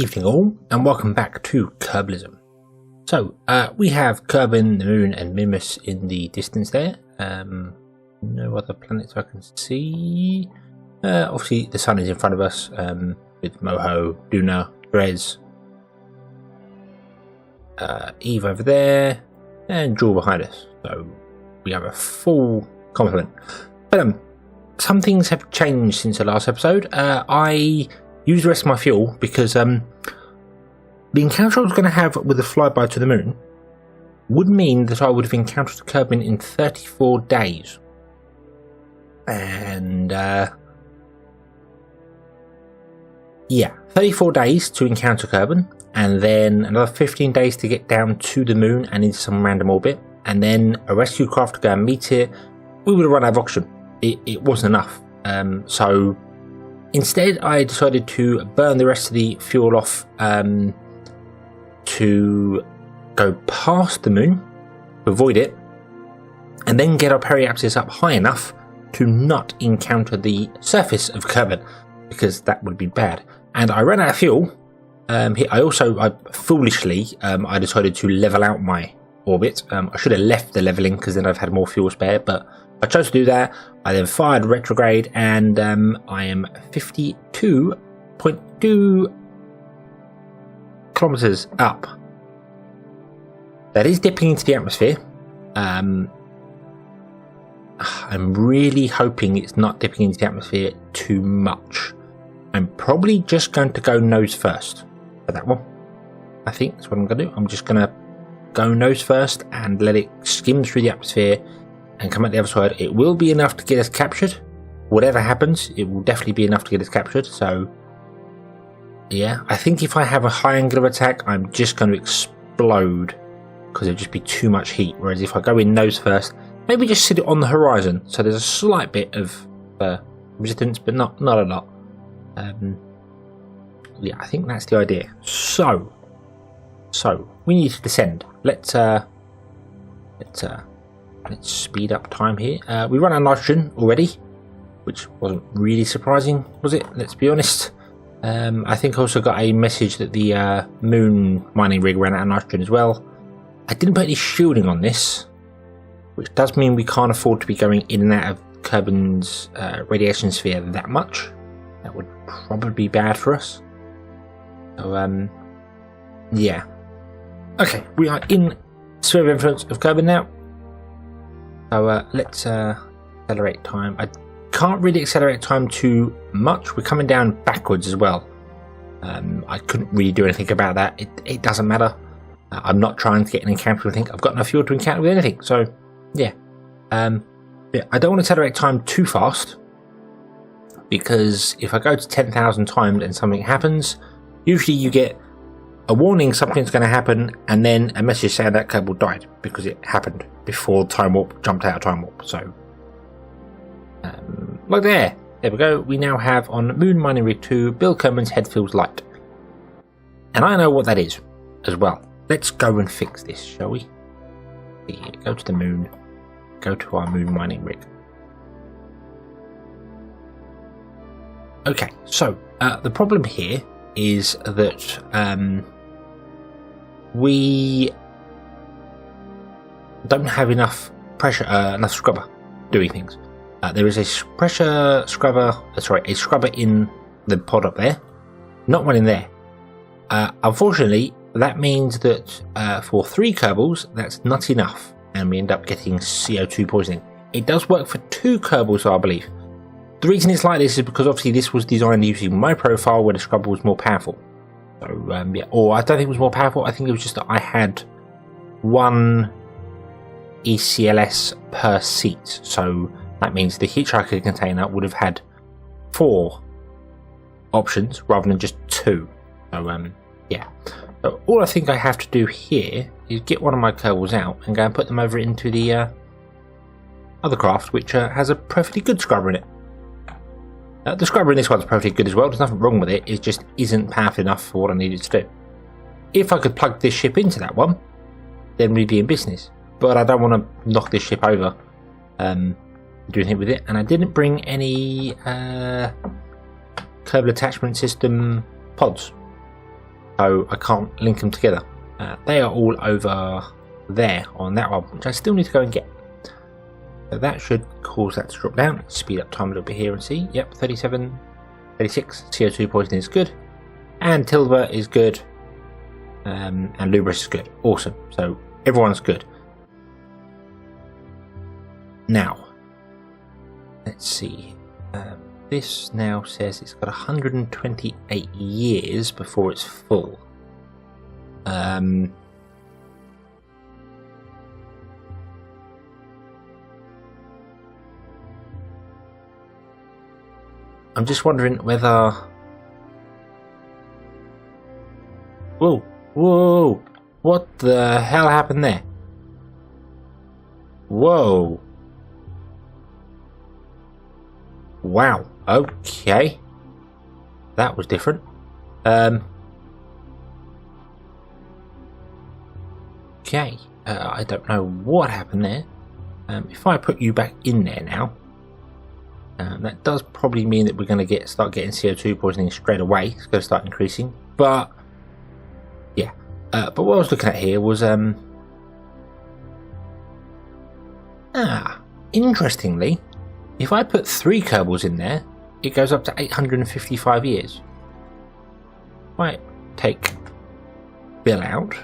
evening all, and welcome back to Kerbalism. So, we have Kerbin, the Moon, and Mimus in the distance there. No other planets I can see. Obviously, the Sun is in front of us, with Moho, Luna, Drez, Eve over there, and Jewel behind us. So, we have a full complement. But, some things have changed since the last episode. I used the rest of my fuel because the encounter I was going to have with the flyby to the moon would mean that I would have encountered Kerbin in 34 days. And yeah, 34 days to encounter Kerbin, and then another 15 days to get down to the moon and into some random orbit, and then a rescue craft to go and meet it. We would have run out of oxygen. It wasn't enough. So instead, I decided to burn the rest of the fuel off to go past the moon, avoid it, and then get our periapsis up high enough to not encounter the surface of Kerbin, because that would be bad. And I ran out of fuel. I foolishly decided to level out my orbit. I should have left the leveling because then I've had more fuel spare, but I chose to do that. I then fired retrograde, and I am 52.2 kilometers up. That is dipping into the atmosphere. I'm really hoping it's not dipping into the atmosphere too much. I'm probably just going to go nose first for that one. I think that's what I'm going to do. I'm just going to go nose first and let it skim through the atmosphere and come out the other side. It will be enough to get us captured. Whatever happens, it will definitely be enough to get us captured. So, yeah, I think if I have a high angle of attack, I'm just going to explode because it'll just be too much heat. Whereas if I go in nose first, maybe just sit it on the horizon, so there's a slight bit of resistance, but not a lot. Yeah, I think that's the idea. So we need to descend. Let's speed up time here. We run out of nitrogen already, which wasn't really surprising, was it? Let's be honest. I think I also got a message that the moon mining rig ran out of nitrogen as well. I didn't put any shielding on this, which does mean we can't afford to be going in and out of Kerbin's radiation sphere that much. That would probably be bad for us. So, yeah. Okay, we are in sphere of influence of Kerbin now. So let's accelerate time. I can't really accelerate time too much. We're coming down backwards as well. I couldn't really do anything about that. It doesn't matter. I'm not trying to get an encounter with anything. I've got enough fuel to encounter with anything. So, yeah. Yeah, I don't want to accelerate time too fast, because if I go to 10,000 times and something happens, usually you get a warning something's going to happen, and then a message saying that Kerbal died because it happened before Time Warp jumped out of Time Warp. So, like there we go. We now have on Moon Mining Rig 2, Bill Kerbin's head feels light. And I know what that is as well. Let's go and fix this, shall we? Here, go to the moon. Go to our Moon Mining Rig. Okay, so the problem here is that we don't have enough pressure, enough scrubber doing things. There is a pressure scrubber, a scrubber in the pod up there, not one in there. Unfortunately, that means that for 3 Kerbals, that's not enough, and we end up getting CO2 poisoning. It does work for 2 Kerbals, I believe. The reason it's like this is because obviously this was designed using my profile where the scrubber was more powerful. So, yeah, or I don't think it was more powerful, I think it was just that I had 1 ECLS per seat. So that means the hitchhiker container would have had 4 options rather than just 2. So, yeah. So all I think I have to do here is get one of my Kerbals out and go and put them over into the other craft, which has a perfectly good scrubber in it. The scrubber in this one's perfectly good as well. There's nothing wrong with it. It just isn't powerful enough for what I need it to do. If I could plug this ship into that one, then we'd be in business. But I don't want to knock this ship over, do anything with it. And I didn't bring any Kerbal attachment system pods. so I can't link them together. They are all over there on that one, which I still need to go and get. So that should cause that to drop down. Speed up time a little bit here and see. Yep, 37, 36. CO2 poisoning is good, and Tilba is good, and Lubris is good. Awesome. So everyone's good. Now, let's see. This now says it's got 128 years before it's full. I'm just wondering whether... Whoa, whoa, what the hell happened there? Whoa. Wow, okay. That was different. Okay, I don't know what happened there. If I put you back in there now, that does probably mean that we're going to start getting CO2 poisoning straight away. It's going to start increasing. But, yeah. But what I was looking at here was... interestingly, if I put 3 Kerbals in there, it goes up to 855 years. Might take Bill out.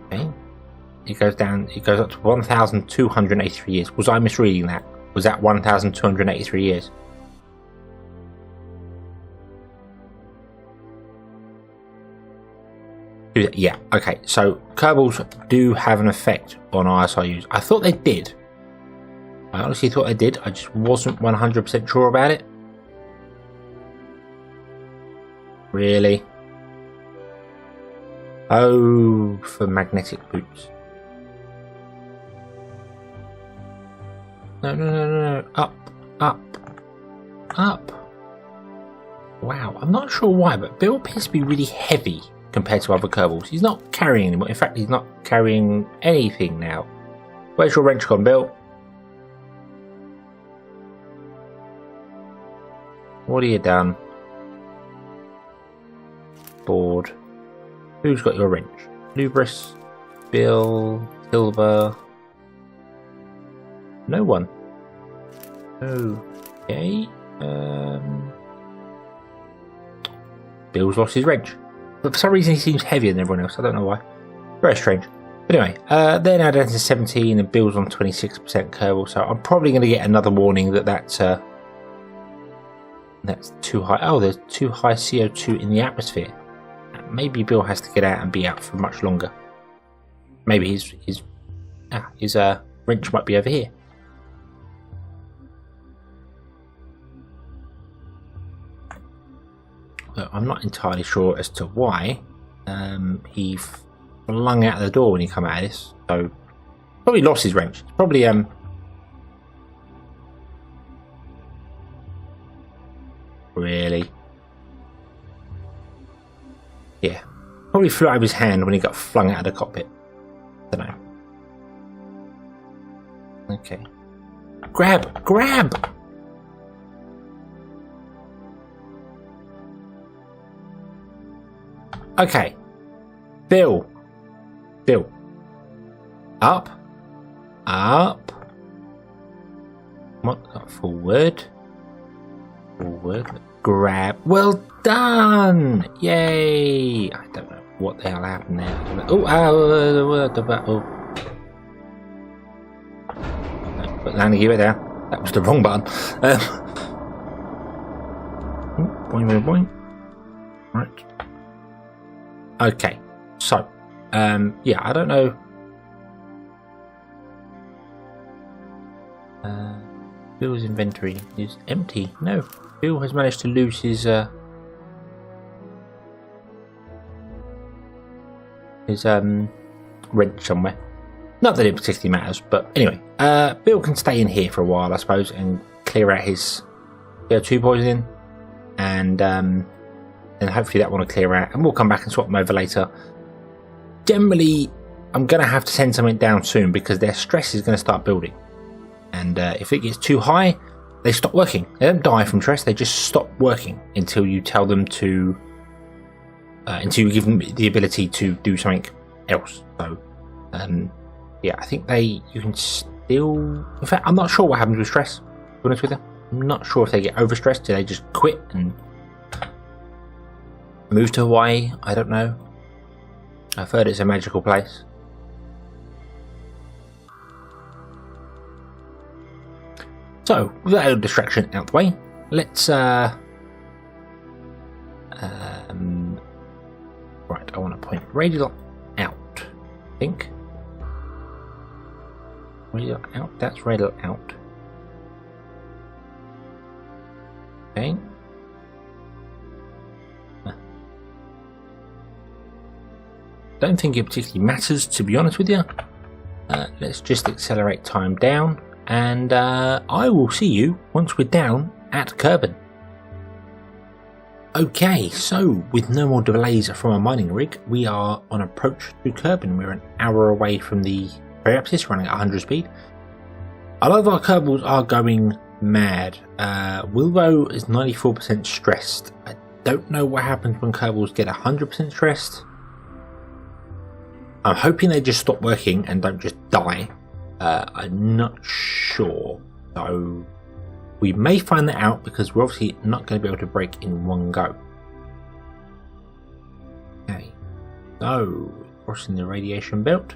Okay. It goes down, it goes up to 1,283 years. Was I misreading that? Was that 1,283 years? Yeah, okay. So Kerbals do have an effect on ISIUs. I thought they did. I honestly thought they did. I just wasn't 100% sure about it. Really? Oh, for magnetic boots. No, no, no, no, no. Up, up, up. Wow, I'm not sure why, but Bill appears to be really heavy compared to other Kerbals. He's not carrying anymore. In fact, he's not carrying anything now. Where's your wrench gone, Bill? What have you done? Board. Who's got your wrench? Lubris, Bill, Silver. No one. Okay. Bill's lost his wrench. But for some reason he seems heavier than everyone else. I don't know why. Very strange. But anyway, they're now down to 17 and Bill's on 26% Kerbal. So I'm probably going to get another warning that that's too high. Oh, there's too high CO2 in the atmosphere. Maybe Bill has to get out and be out for much longer. Maybe his wrench might be over here. Well, I'm not entirely sure as to why he flung out the door when he came out of this. So probably lost his wrench. Probably really. Yeah, probably flew out of his hand when he got flung out of the cockpit. Don't know. Okay. Grab! Grab! Okay. Bill. Bill. Up. Up. Come on, forward. Forward. Grab. Well done! Yay! I don't know what the hell happened there. Oh, but landing gear down. That was the wrong button. Boing, boing, boing. Right. Okay. So, yeah, I don't know. Bill's inventory is empty. No. Bill has managed to lose his wrench somewhere. Not that it particularly matters, but anyway, Bill can stay in here for a while, I suppose, and clear out his CO2 poisoning, and hopefully that one will clear out, and we'll come back and swap them over later. Generally, I'm going to have to send something down soon because their stress is going to start building, and if it gets too high, they stop working. They don't die from stress, they just stop working until you tell them to until you give them the ability to do something else. So, yeah, I think you can still. In fact, I'm not sure what happens with stress. To be honest with you, I'm not sure if they get overstressed. Do they just quit and move to Hawaii? I don't know. I've heard it's a magical place. So, with that little distraction out the way, let's right, I want to point radial out, I think. Radial out, that's radial out. Okay. Don't think it particularly matters, to be honest with you. Let's just accelerate time down, and I will see you once we're down at Kerbal. Okay, so with no more delays from our mining rig, we are on approach to Kerbal. We're an hour away from the periapsis, running at 100 speed. A lot of our Kerbals are going mad. Wilbo is 94% stressed. I don't know what happens when Kerbals get 100% stressed. I'm hoping they just stop working and don't just die. I'm not sure. So we may find that out, because we're obviously not going to be able to break in one go. Okay, so crossing the radiation belt.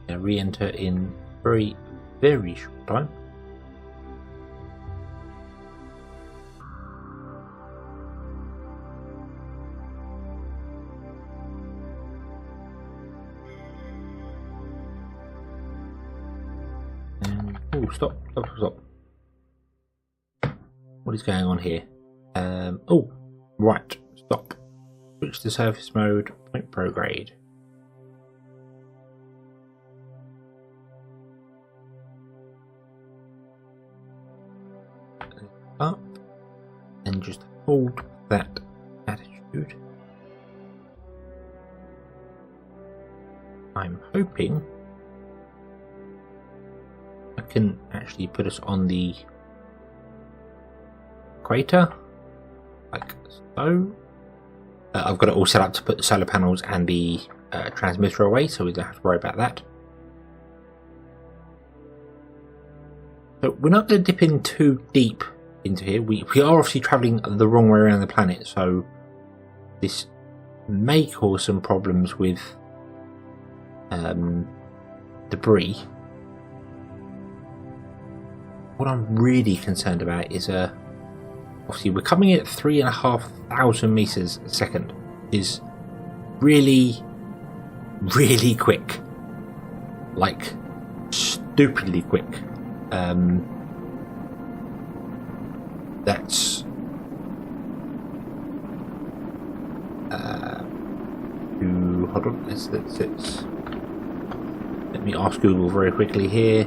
Going to re-enter in very, very short time. Oh, stop. What is going on here? Oh, right, stop. Switch to surface mode, point prograde. Up, and just hold that attitude. I'm hoping I can actually put us on the equator, like so. I've got it all set up to put the solar panels and the transmitter away, so we don't have to worry about that. So we're not going to dip in too deep into here. We are obviously travelling the wrong way around the planet, so this may cause some problems with debris. What I'm really concerned about is obviously we're coming in at 3,500 meters a second. Is really quick, like stupidly quick. That's hold on, let's let me ask Google very quickly here.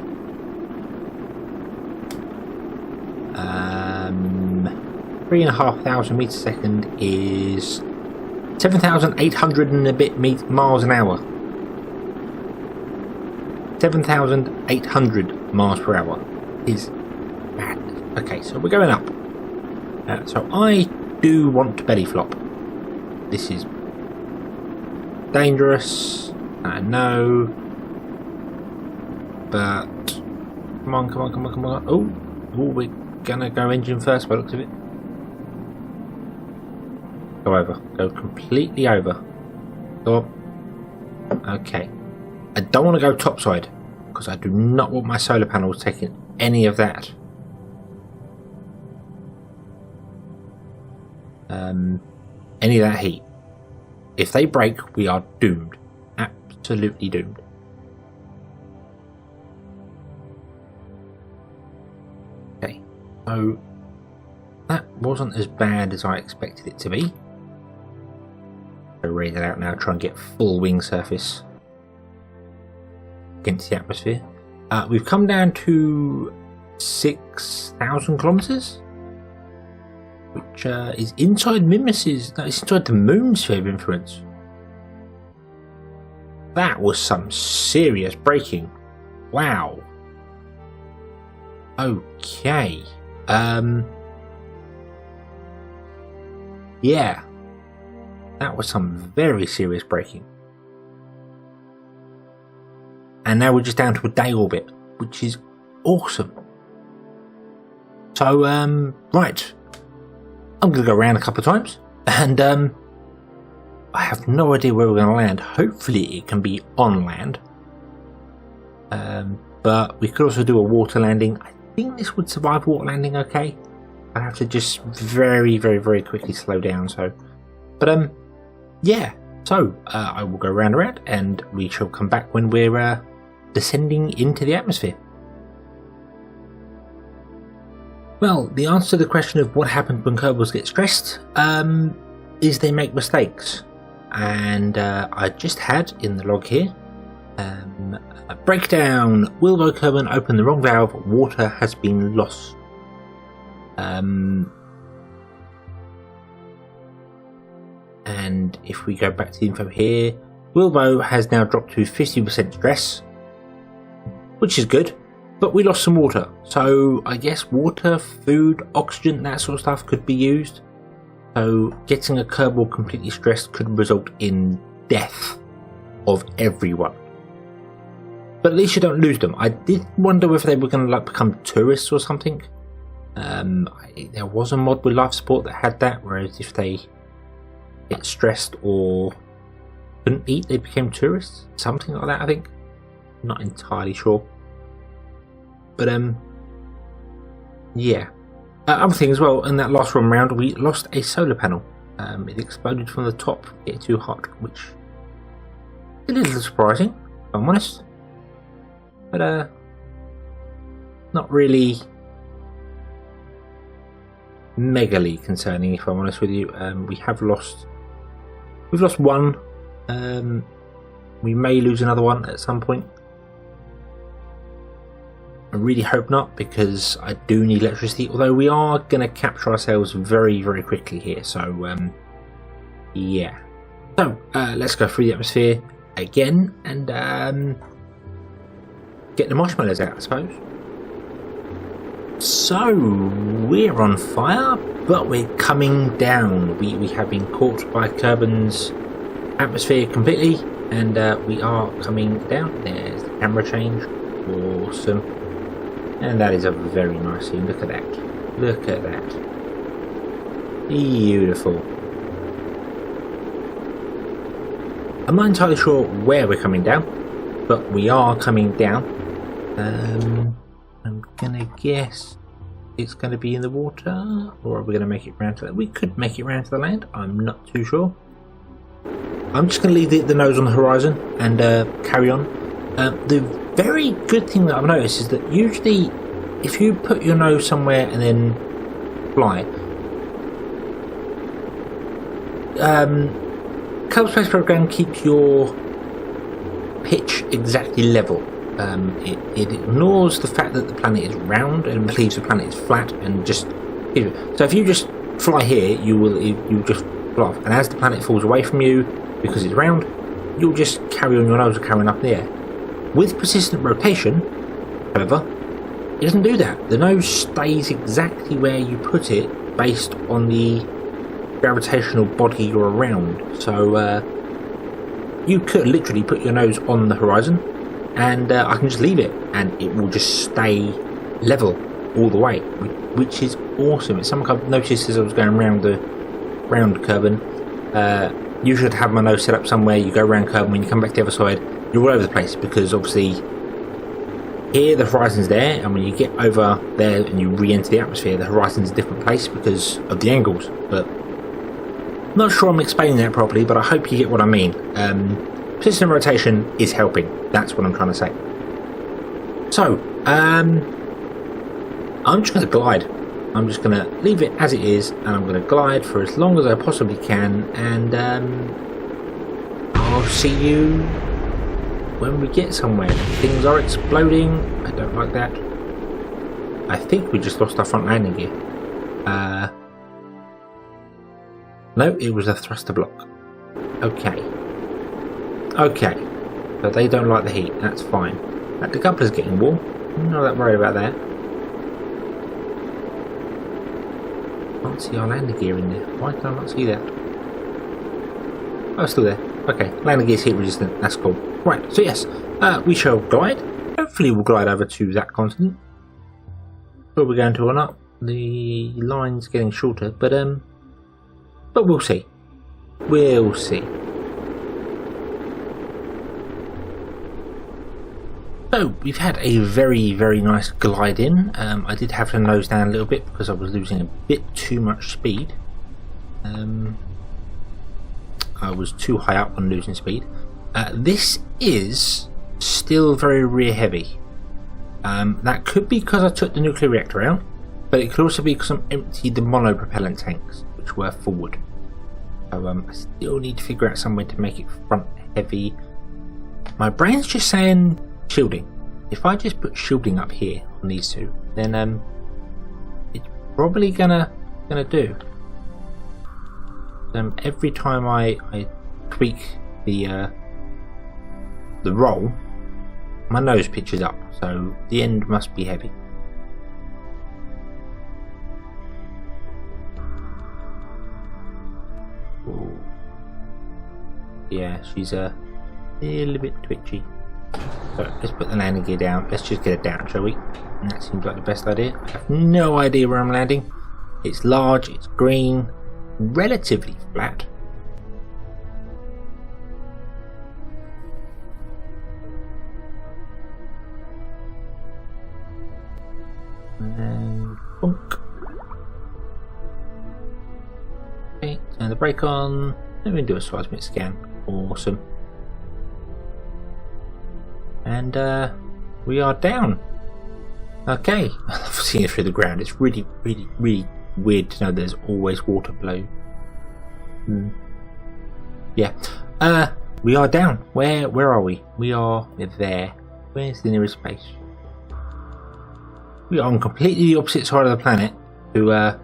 3,500 meters a second is 7,800 and a bit miles an hour. 7,800 miles per hour is bad. Okay, so we're going up. So I do want to belly flop. This is dangerous, I know, but come on. Oh, we're gonna go engine first by the looks of it. Go over. Go completely over. Go up. Okay. I don't want to go topside, because I do not want my solar panels taking any of that. Any of that heat. If they break, we are doomed. Absolutely doomed. Okay. So that wasn't as bad as I expected it to be. I'll read it out now, try and get full wing surface against the atmosphere. We've come down to 6,000 kilometers, which is inside Mimos's. No, it's inside the moon's sphere of influence. That was some serious braking. Wow. Okay. Yeah, that was some very serious braking. And now we're just down to a day orbit, which is awesome. So, right. I'm going to go around a couple of times, and I have no idea where we're going to land. Hopefully it can be on land. But we could also do a water landing. I think this would survive water landing okay. I'd have to just very, very, very quickly slow down. So, but yeah. So I will go round and round, and we shall come back when we're descending into the atmosphere. Well, the answer to the question of what happens when Kerbals get stressed is they make mistakes. And I just had in the log here a breakdown. Wilbo Kerbal opened the wrong valve. Water has been lost. And if we go back to the info here, Wilbo has now dropped to 50% stress, which is good, but we lost some water. So I guess water, food, oxygen, that sort of stuff could be used. So getting a Kerbal completely stressed could result in death of everyone. But at least you don't lose them. I did wonder whether they were going to become tourists or something. There was a mod with life support that had that, whereas if they get stressed or couldn't eat, they became tourists. Something like that, I think. Not entirely sure. But yeah. Other thing as well, in that last run round, we lost a solar panel. It exploded from the top, get too hot, which is a little surprising, if I'm honest. But not really megally concerning, if I'm honest with you. We've lost one. We may lose another one at some point. I really hope not, because I do need electricity, although we are going to capture ourselves very, very quickly here, so yeah. So, let's go through the atmosphere again, and get the marshmallows out, I suppose. So, we're on fire, but we're coming down. We have been caught by Kerbin's atmosphere completely, and we are coming down. There's the camera change. Awesome. And that is a very nice scene. Look at that. Look at that. Beautiful. I'm not entirely sure where we're coming down, but we are coming down. I'm gonna guess it's gonna be in the water, or are we gonna make it round to that? We could make it round to the land. I'm not too sure. I'm just gonna leave the nose on the horizon and carry on. The very good thing that I've noticed is that usually if you put your nose somewhere and then fly, Kerbal Space Program keeps your pitch exactly level. It ignores the fact that the planet is round and believes the planet is flat, and just so if you just fly here, you'll just fly off, and as the planet falls away from you because it's round, you'll just carry on, your nose will carry on up in the air. With persistent rotation, however, it doesn't do that. The nose stays exactly where you put it based on the gravitational body you're around. So you could literally put your nose on the horizon, and I can just leave it, and it will just stay level all the way, which is awesome. It's something I've noticed as I was going round Kerbal. You should have my nose set up somewhere. You go around Kerbal, when you come back to the other side, you're all over the place, because obviously here the horizon's there, and when you get over there and you re-enter the atmosphere, the horizon's a different place because of the angles. But I'm not sure I'm explaining that properly, but I hope you get what I mean. Persistent rotation is helping. That's what I'm trying to say. So, I'm just going to glide. I'm just going to leave it as it is, and I'm going to glide for as long as I possibly can, and I'll see you when we get somewhere. Things are exploding. I don't like that. I think we just lost our front landing gear. No, it was a thruster block. Okay. But they don't like the heat. That's fine. The decoupler's getting warm. I'm not that worried about that. Can't see our landing gear in there. Why can I not see that? Oh, it's still there. Okay, landing gear is heat resistant. That's cool. Right, so yes, we shall glide. Hopefully we'll glide over to that continent. Where we're going to or not. The line's getting shorter, but we'll see. We'll see. So, we've had a very, very nice glide in. I did have to nose down a little bit because I was losing a bit too much speed. I was too high up on losing speed. This is still very rear heavy. That could be because I took the nuclear reactor out, but it could also be because I emptied the monopropellant tanks, which were forward. So I still need to figure out some way to make it front heavy. My brain's just saying shielding. If I just put shielding up here on these two, then it's probably gonna do. Every time I tweak the roll, my nose pitches up, so the end must be heavy. Ooh. Yeah, she's a little bit twitchy. So let's put the landing gear down. Let's just get it down, shall we? And that seems like the best idea. I have no idea where I'm landing. It's large, it's green, relatively flat. And then bonk. Okay, turn the brake on. Let me do a seismic scan. Awesome. And we are down. Okay, I love seeing it through the ground. It's really, really, really weird to know there's always water below. Yeah. We are down. Where are we? We're there. Where's the nearest base? We are on completely the opposite side of the planet to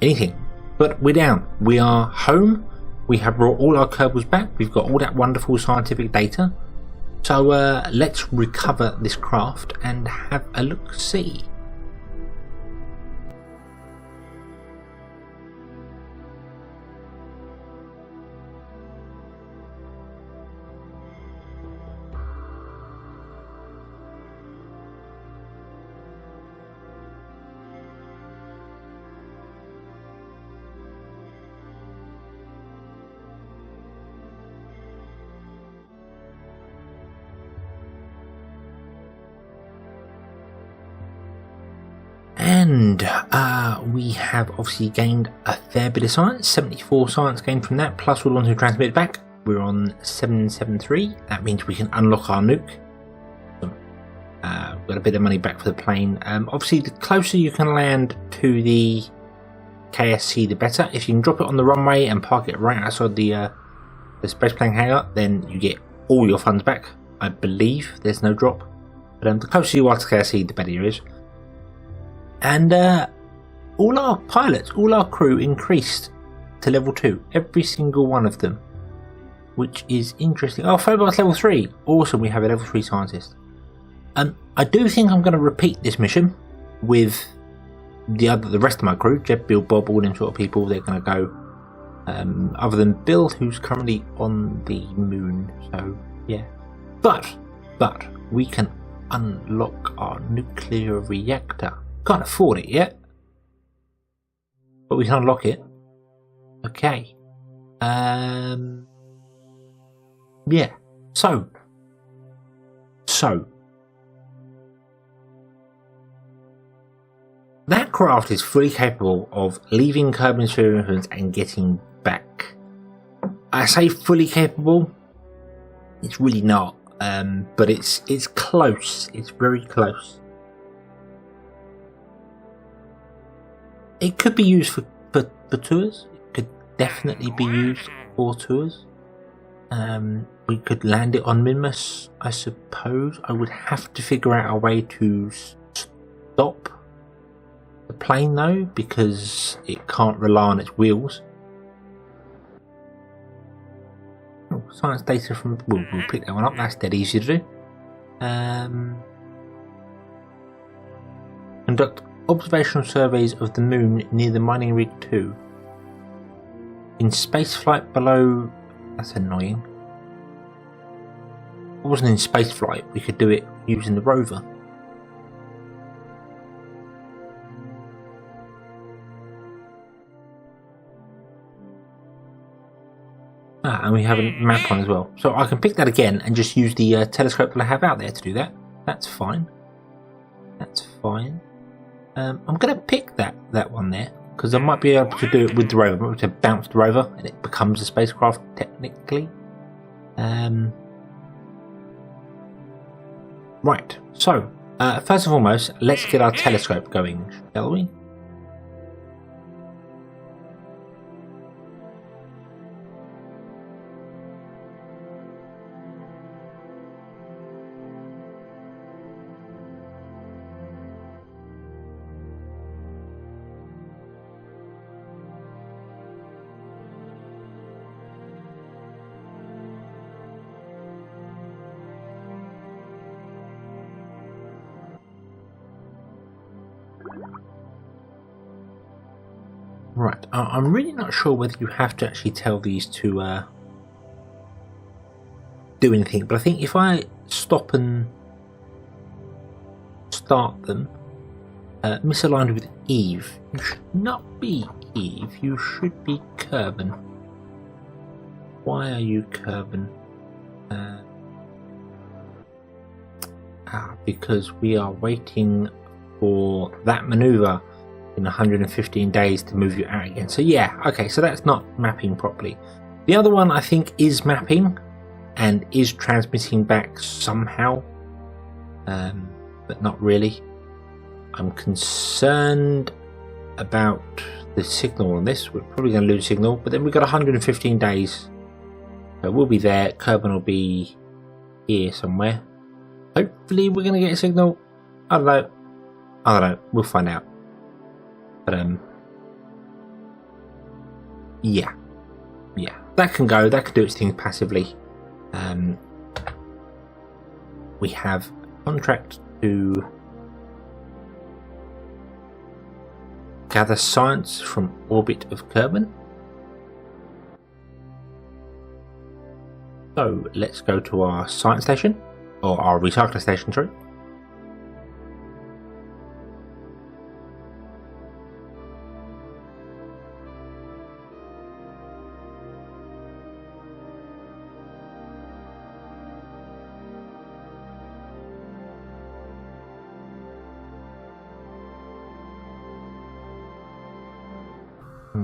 anything. But we're down. We are home. We have brought all our Kerbals back. We've got all that wonderful scientific data. So let's recover this craft and have a look-see. And we have obviously gained a fair bit of science, 74 science gained from that, plus we'll want to transmit it back. We're on 773, that means we can unlock our nuke. We've got a bit of money back for the plane. Obviously the closer you can land to the KSC the better. If you can drop it on the runway and park it right outside the spaceplane hangar, then you get all your funds back. I believe there's no drop, but the closer you are to KSC the better it is. And all our pilots, all our crew increased to level 2. Every single one of them. Which is interesting. Oh, Phobos level 3. Awesome, we have a level 3 scientist. I do think I'm going to repeat this mission with the rest of my crew. Jeb, Bill, Bob, all them sort of people. They're going to go. Other than Bill, who's currently on the moon. So, yeah. But, we can unlock our nuclear reactor. Can't afford it yet, but we can unlock it. Okay. Yeah. So that craft is fully capable of leaving Kerbal sphere influence and getting back. I say fully capable. It's really not. But it's close. It's very close. It could be used for tours. It could definitely be used for tours. We could land it on Minmus, I suppose. I would have to figure out a way to stop the plane though, because it can't rely on its wheels. Oh, science data from... We'll pick that one up. That's dead easy to do. Conduct observational surveys of the moon near the mining rig 2. In spaceflight below... That's annoying. If it wasn't in spaceflight, we could do it using the rover. And we have a map on as well. So I can pick that again and just use the telescope that I have out there to do that. That's fine. That's fine. I'm going to pick that one there, because I might be able to do it with the rover. I'm going to bounce the rover and it becomes a spacecraft technically. Right, so first and foremost, let's get our telescope going, shall we? Right, I'm really not sure whether you have to actually tell these to do anything, but I think if I stop and start them, misaligned with Eve, you should not be Eve, you should be Kerbal. Why are you Kerbal? Because we are waiting for that maneuver in 115 days to move you out again. So yeah, okay, so that's not mapping properly. The other one I think is mapping and is transmitting back somehow, but not really. I'm concerned about the signal on this. We're probably going to lose signal, but then we've got 115 days. So we'll be there. Kerbal will be here somewhere. Hopefully we're going to get a signal. I don't know. We'll find out. But yeah, that can go. That can do its thing passively. We have a contract to gather science from orbit of Kerbal. So let's go to our science station, or our recycler station, sorry.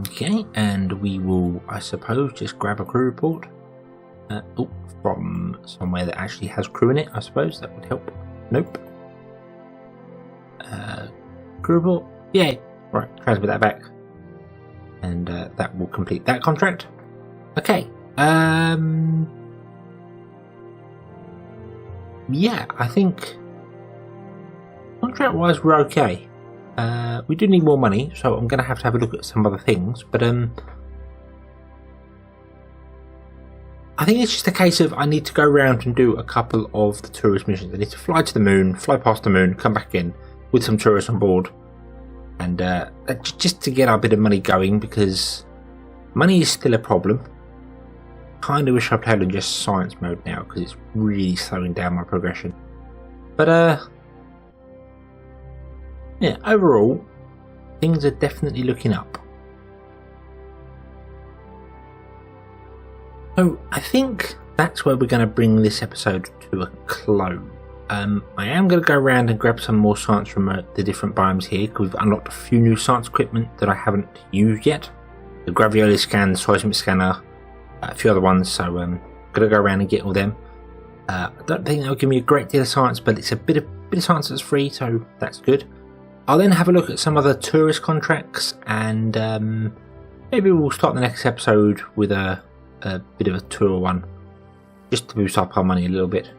Okay, and we will, I suppose, just grab a crew report from somewhere that actually has crew in it. I suppose that would help. Nope. Crew report. Yay! Right, transmit that back, and that will complete that contract. Okay. Yeah, I think contract-wise we're okay. We do need more money, so I'm going to have a look at some other things, but I think it's just a case of I need to go around and do a couple of the tourist missions. I need to fly to the moon, fly past the moon, come back in with some tourists on board, and just to get our bit of money going, because money is still a problem. Kind of wish I played in just science mode now, because it's really slowing down my progression. But yeah, overall, things are definitely looking up. So I think that's where we're going to bring this episode to a close. I am going to go around and grab some more science from the different biomes here, because we've unlocked a few new science equipment that I haven't used yet. The gravioli scan, the seismic scanner, a few other ones, so I'm going to go around and get all them. I don't think that'll give me a great deal of science, but it's a bit of science that's free, so that's good. I'll then have a look at some other tourist contracts, and maybe we'll start the next episode with a bit of a tour one, just to boost up our money a little bit.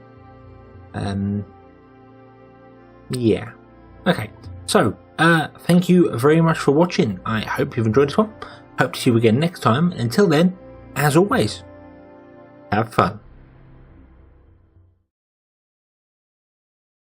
Yeah. Okay, so thank you very much for watching. I hope you've enjoyed this one. Hope to see you again next time. Until then, as always, have fun.